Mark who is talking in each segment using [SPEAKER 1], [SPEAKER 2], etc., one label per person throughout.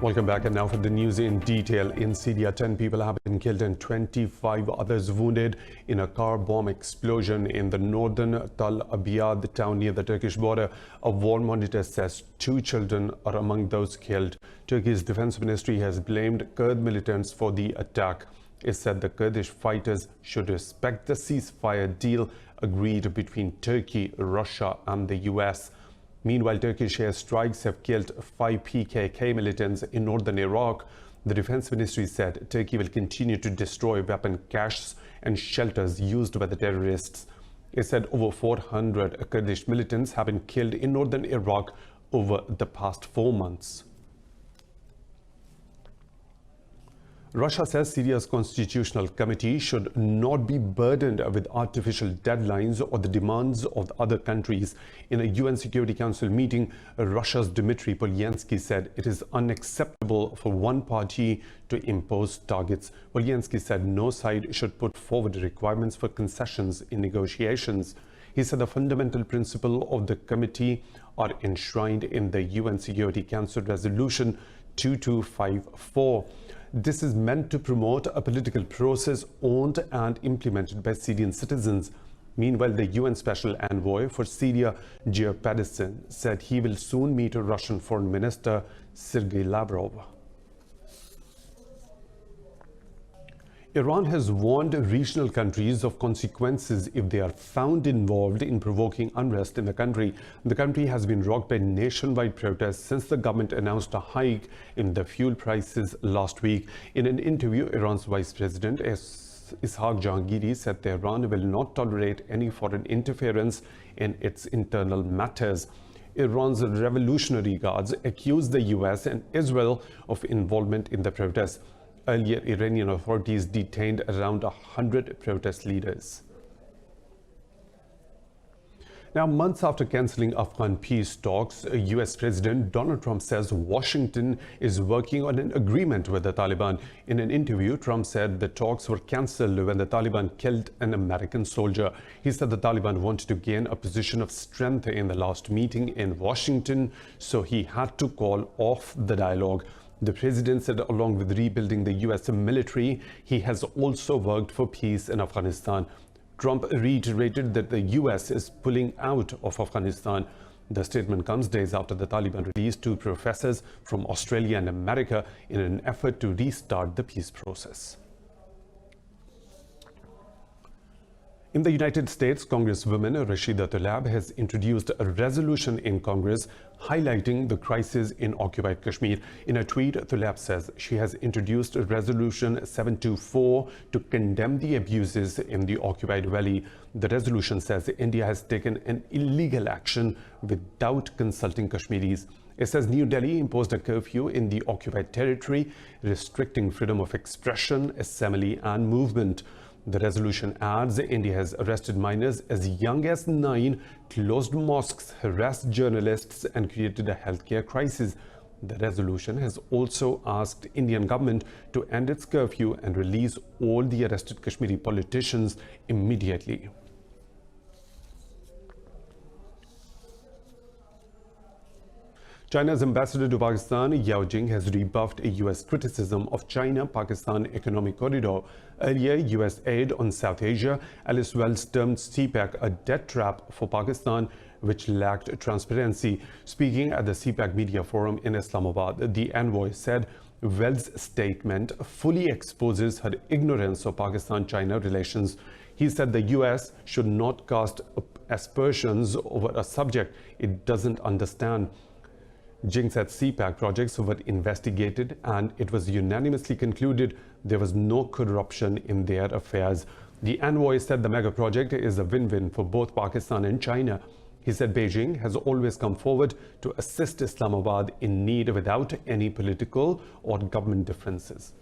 [SPEAKER 1] Welcome back, and now for the news in detail. In Syria, 10 people have been killed and 25 others wounded in a car bomb explosion in the northern Tal Abyad town near the Turkish border. A war monitor says 2 children are among those killed. Turkey's defense ministry has blamed Kurd militants for the attack. It said the Kurdish fighters should respect the ceasefire deal agreed between Turkey, Russia and the US. Meanwhile, Turkish airstrikes have killed 5 PKK militants in northern Iraq. The defense ministry said Turkey will continue to destroy weapon caches and shelters used by the terrorists. It said over 400 Kurdish militants have been killed in northern Iraq over the past 4 months. Russia says Syria's constitutional committee should not be burdened with artificial deadlines or the demands of other countries. In a UN Security Council meeting, Russia's Dmitry Polyansky said it is unacceptable for one party to impose targets. Polyansky said no side should put forward requirements for concessions in negotiations. He said the fundamental principle of the committee are enshrined in the UN Security Council Resolution 2254. This is meant to promote a political process owned and implemented by Syrian citizens. Meanwhile, the UN Special Envoy for Syria, Geir Pedersen, said he will soon meet Russian Foreign Minister Sergei Lavrov. Iran has warned regional countries of consequences if they are found involved in provoking unrest in the country. The country has been rocked by nationwide protests since the government announced a hike in the fuel prices last week. In an interview, Iran's Vice President Ishaq Jahangiri said Tehran will not tolerate any foreign interference in its internal matters. Iran's Revolutionary Guards accused the US and Israel of involvement in the protests. Earlier, Iranian authorities detained around 100 protest leaders. Now, months after cancelling Afghan peace talks, US President Donald Trump says Washington is working on an agreement with the Taliban. In an interview, Trump said the talks were cancelled when the Taliban killed an American soldier. He said the Taliban wanted to gain a position of strength in the last meeting in Washington, so he had to call off the dialogue. The president said along with rebuilding the US military, he has also worked for peace in Afghanistan. Trump reiterated that the US is pulling out of Afghanistan. The statement comes days after the Taliban released 2 professors from Australia and America in an effort to restart the peace process. In the United States, Congresswoman Arashi has introduced a resolution in Congress highlighting the crisis in occupied Kashmir. In a tweet, Tlaib says she has introduced Resolution 724 to condemn the abuses in the occupied valley. The resolution says India has taken an illegal action without consulting Kashmiris. It says New Delhi imposed a curfew in the occupied territory, restricting freedom of expression, assembly and movement. The resolution adds India has arrested minors as young as 9, closed mosques, harassed journalists and created a healthcare crisis. The resolution has also asked Indian government to end its curfew and release all the arrested Kashmiri politicians immediately. China's ambassador to Pakistan, Yao Jing, has rebuffed a US criticism of China-Pakistan economic corridor. Earlier, US aid on South Asia, Alice Wells termed CPEC a debt trap for Pakistan, which lacked transparency. Speaking at the CPEC Media Forum in Islamabad, the envoy said Wells' statement fully exposes her ignorance of Pakistan-China relations. He said the US should not cast aspersions over a subject it doesn't understand. Jing said CPEC projects were investigated and it was unanimously concluded there was no corruption in their affairs. The envoy said the mega project is a win-win for both Pakistan and China. He said Beijing has always come forward to assist Islamabad in need without any political or government differences.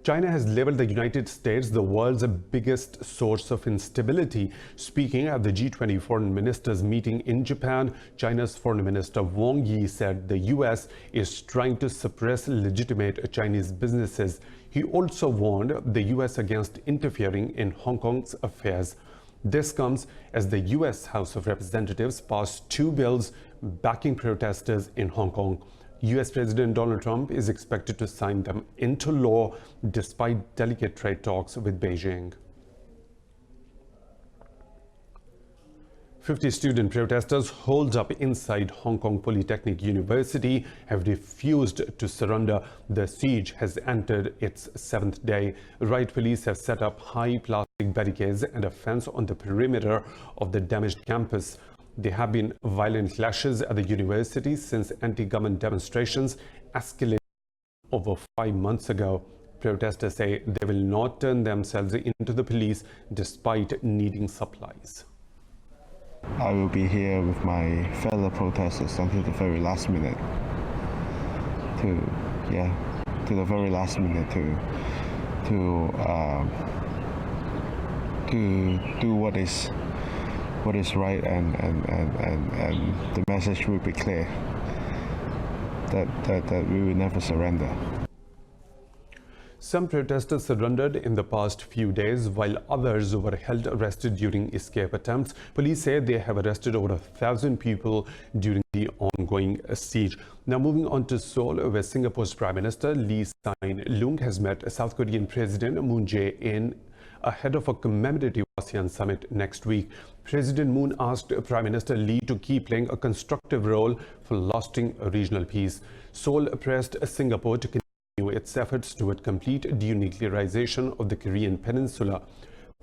[SPEAKER 1] China has labeled the United States the world's biggest source of instability. Speaking at the G20 foreign ministers meeting in Japan, China's foreign minister Wang Yi said the US is trying to suppress legitimate Chinese businesses. He also warned the US against interfering in Hong Kong's affairs. This comes as the US House of Representatives passed 2 bills backing protesters in Hong Kong. US President Donald Trump is expected to sign them into law despite delicate trade talks with Beijing. 50 student protesters holed up inside Hong Kong Polytechnic University have refused to surrender. The siege has entered its 7th day. Riot police have set up high plastic barricades and a fence on the perimeter of the damaged campus. There have been violent clashes at the university since anti-government demonstrations escalated over 5 months ago. Protesters say they will not turn themselves into the police despite needing supplies.
[SPEAKER 2] I will be here with my fellow protesters until the very last minute to do what is right, and the message will be clear that we will never surrender.
[SPEAKER 1] Some protesters surrendered in the past few days, while others were held arrested during escape attempts. Police say they have arrested over 1,000 people during the ongoing siege. Now moving on to Seoul, where Singapore's Prime Minister Lee Hsien Loong has met South Korean President Moon Jae-in ahead of a commemorative ASEAN summit next week. President Moon asked Prime Minister Lee to keep playing a constructive role for lasting regional peace. Seoul pressed Singapore to continue its efforts toward complete denuclearization of the Korean peninsula.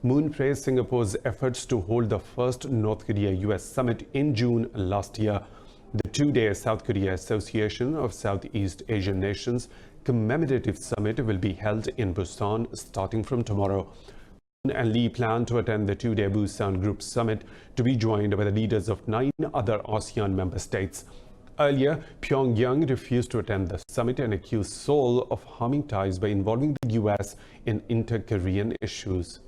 [SPEAKER 1] Moon praised Singapore's efforts to hold the first North Korea-US summit in June last year. The two-day South Korea Association of Southeast Asian Nations commemorative summit will be held in Busan starting from tomorrow. Moon and Lee plan to attend the two-day Busan Group Summit to be joined by the leaders of 9 other ASEAN member states. Earlier, Pyongyang refused to attend the summit and accused Seoul of harming ties by involving the US in inter-Korean issues.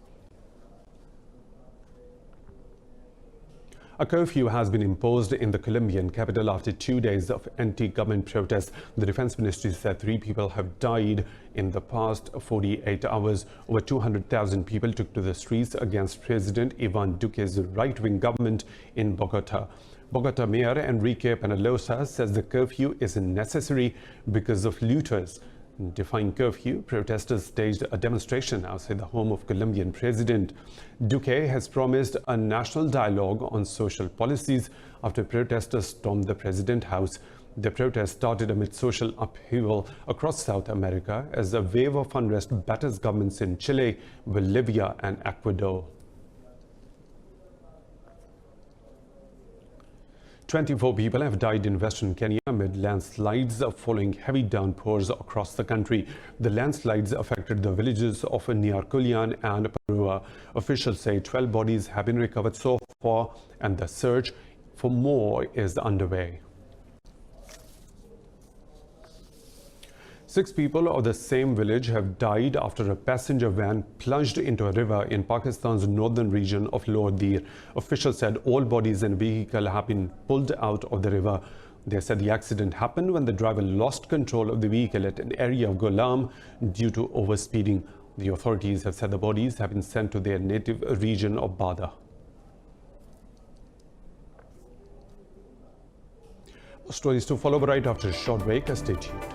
[SPEAKER 1] A curfew has been imposed in the Colombian capital after 2 days of anti-government protests. The defense ministry said 3 people have died in the past 48 hours. Over 200,000 people took to the streets against President Ivan Duque's right-wing government in Bogota. Bogota Mayor Enrique Penalosa says the curfew is necessary because of looters. Defying curfew, protesters staged a demonstration outside the home of Colombian President. Duque has promised a national dialogue on social policies after protesters stormed the President's house. The protest started amid social upheaval across South America as a wave of unrest batters governments in Chile, Bolivia, and Ecuador. 24 people have died in western Kenya amid landslides following heavy downpours across the country. The landslides affected the villages of Nyarkulian and Parua. Officials say 12 bodies have been recovered so far, and the search for more is underway. 6 people of the same village have died after a passenger van plunged into a river in Pakistan's northern region of Lower Dir. Officials said all bodies and vehicle have been pulled out of the river. They said the accident happened when the driver lost control of the vehicle at an area of Golam due to overspeeding. The authorities have said the bodies have been sent to their native region of Bada. Stories to follow right after a short break. Stay tuned.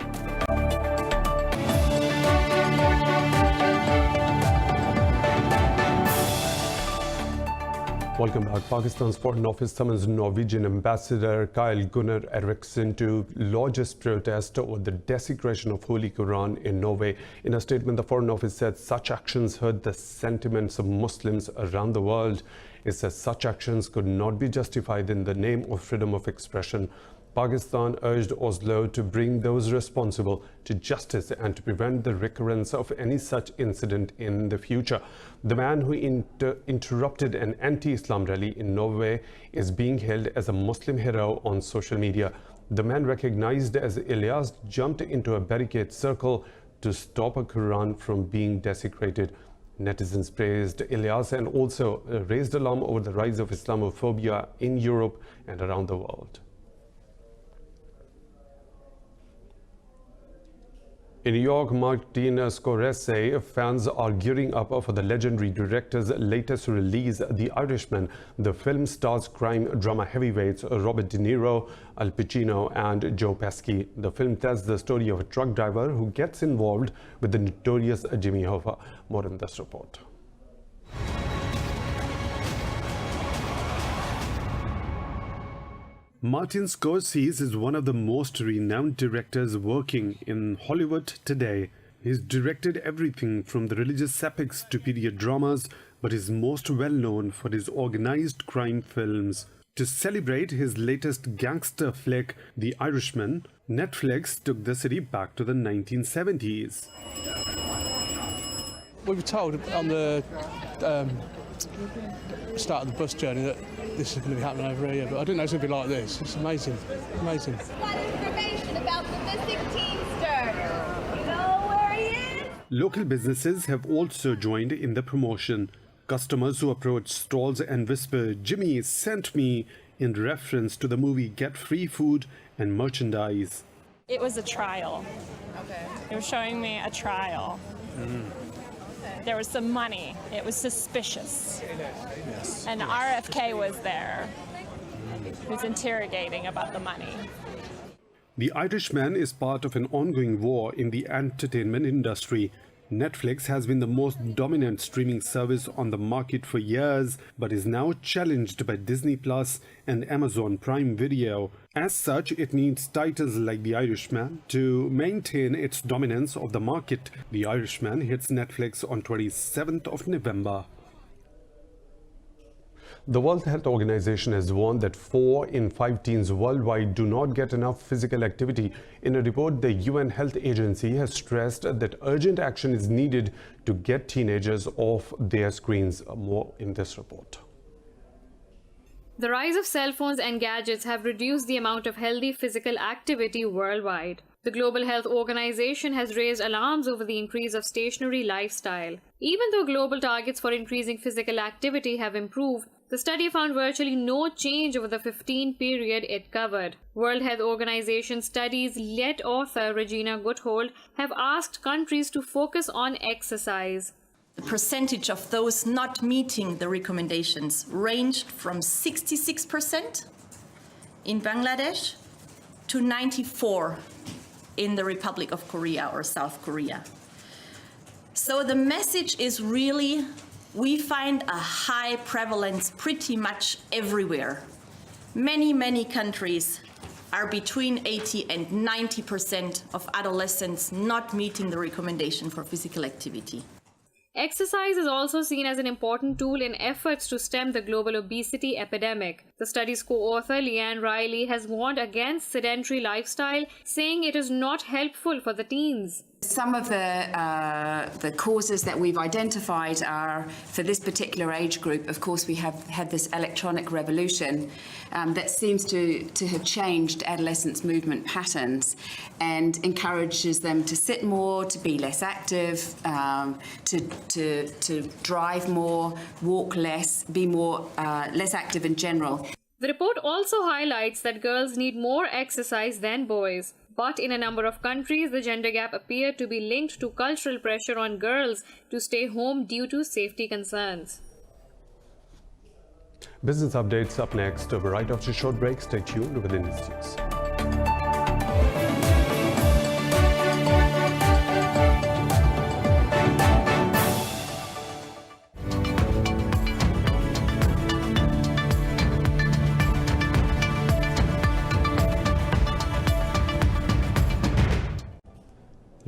[SPEAKER 1] Welcome back. Pakistan's Foreign Office summons Norwegian Ambassador Kyle Gunnar Eriksson to lodge a protest over the desecration of Holy Quran in Norway. In a statement, the Foreign Office said such actions hurt the sentiments of Muslims around the world. It says such actions could not be justified in the name of freedom of expression. Pakistan urged Oslo to bring those responsible to justice and to prevent the recurrence of any such incident in the future. The man who interrupted an anti-Islam rally in Norway is being hailed as a Muslim hero on social media. The man, recognized as Ilyas, jumped into a barricade circle to stop a Quran from being desecrated. Netizens praised Ilyas and also raised alarm over the rise of Islamophobia in Europe and around the world. In New York, Martin Scorsese fans are gearing up for the legendary director's latest release, The Irishman. The film stars crime drama heavyweights Robert De Niro, Al Pacino and Joe Pesci. The film tells the story of a truck driver who gets involved with the notorious Jimmy Hoffa. More in this report. Martin Scorsese is one of the most renowned directors working in Hollywood today. He's directed everything from the religious epics to period dramas, but is most well known for his organized crime films. To celebrate his latest gangster flick, The Irishman, Netflix took the city back to the 1970s.
[SPEAKER 3] We were told on the start of the bus journey that this is going to be happening over here, but I didn't know it was going to be like this. It's amazing, amazing.
[SPEAKER 4] Got information about the missing teenster. You know where he is?
[SPEAKER 1] Local businesses have also joined in the promotion. Customers who approach stalls and whisper, "Jimmy sent me," in reference to the movie get free food and merchandise.
[SPEAKER 5] It was a trial.
[SPEAKER 4] Okay.
[SPEAKER 5] It was showing me a trial. There was some money. It was suspicious.
[SPEAKER 3] Yes.
[SPEAKER 5] And RFK was there. He was interrogating about the money.
[SPEAKER 1] The Irishman is part of an ongoing war in the entertainment industry. Netflix has been the most dominant streaming service on the market for years, but is now challenged by Disney Plus and Amazon Prime Video. As such, it needs titles like The Irishman to maintain its dominance of the market. The Irishman hits Netflix on 27th of November. The World Health Organization has warned that 4 in 5 teens worldwide do not get enough physical activity. In a report, the UN Health Agency has stressed that urgent action is needed to get teenagers off their screens. More in this report.
[SPEAKER 6] The rise of cell phones and gadgets have reduced the amount of healthy physical activity worldwide. The Global Health Organization has raised alarms over the increase of stationary lifestyle. Even though global targets for increasing physical activity have improved, the study found virtually no change over the 15 period it covered. World Health Organization study's lead author Regina Goodhold have asked countries to focus on exercise.
[SPEAKER 7] The percentage of those not meeting the recommendations ranged from 66% in Bangladesh to 94% in the Republic of Korea or South Korea. So the message is really, we find a high prevalence pretty much everywhere. Many countries are between 80 and 90% of adolescents not meeting the recommendation for physical activity.
[SPEAKER 6] Exercise is also seen as an important tool in efforts to stem the global obesity epidemic. The study's co-author Leanne Riley has warned against sedentary lifestyle, saying it is not helpful for the teens.
[SPEAKER 8] Some of the causes that we've identified are, for this particular age group, of course, we have had this electronic revolution that seems to have changed adolescents' movement patterns and encourages them to sit more, to be less active, to drive more, walk less, be more less active in general.
[SPEAKER 6] The report also highlights that girls need more exercise than boys. But in a number of countries, the gender gap appeared to be linked to cultural pressure on girls to stay home due to safety concerns.
[SPEAKER 1] Business updates up next. Right after a short break, stay tuned with Indus News.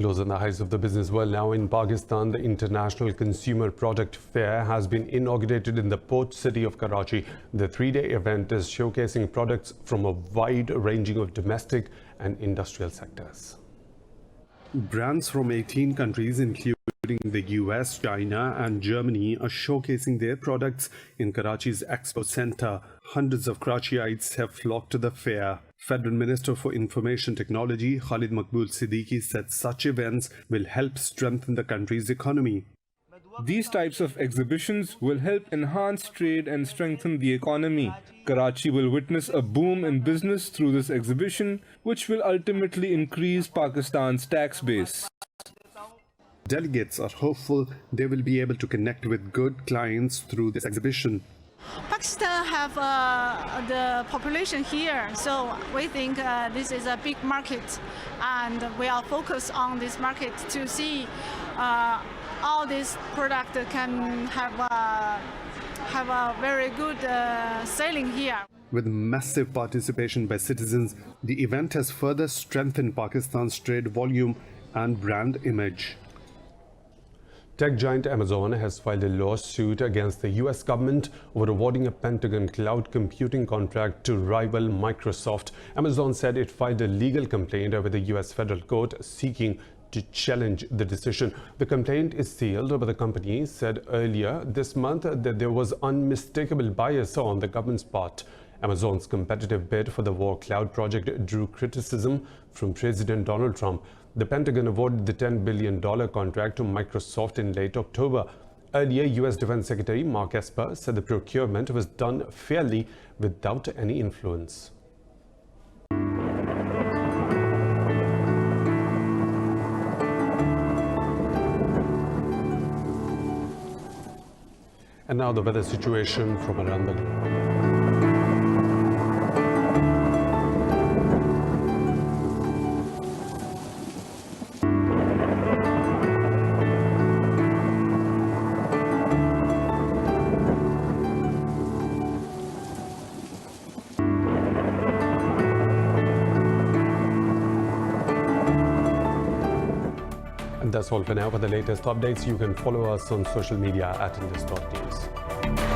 [SPEAKER 1] Lows on the highs of the business world now. In Pakistan, the International Consumer Product Fair has been inaugurated in the port city of Karachi. The 3-day event is showcasing products from a wide ranging of domestic and industrial sectors. Brands from 18 countries, including the US, China and Germany, are showcasing their products in Karachi's Expo Center. Hundreds of Karachiites have flocked to the fair. Federal Minister for Information Technology Khalid Maqbool Siddiqui said such events will help strengthen the country's economy.
[SPEAKER 9] These types of exhibitions will help enhance trade and strengthen the economy. Karachi will witness a boom in business through this exhibition, which will ultimately increase Pakistan's tax base.
[SPEAKER 1] Delegates are hopeful they will be able to connect with good clients through this exhibition.
[SPEAKER 10] Pakistan have the population here, so we think this is a big market, and we are focused on this market to see all these products can have a very good selling here.
[SPEAKER 1] With massive participation by citizens, the event has further strengthened Pakistan's trade volume and brand image. Tech giant Amazon has filed a lawsuit against the US government over awarding a Pentagon cloud computing contract to rival Microsoft. Amazon said it filed a legal complaint with the US federal court seeking to challenge the decision. The complaint is sealed, but the company said earlier this month that there was unmistakable bias on the government's part. Amazon's competitive bid for the War Cloud project drew criticism from President Donald Trump. The Pentagon awarded the $10 billion contract to Microsoft in late October. Earlier, U.S. Defense Secretary Mark Esper said the procurement was done fairly without any influence. And now the weather situation from around the globe. And that's all for now. For the latest updates, you can follow us on social media at Indus.news.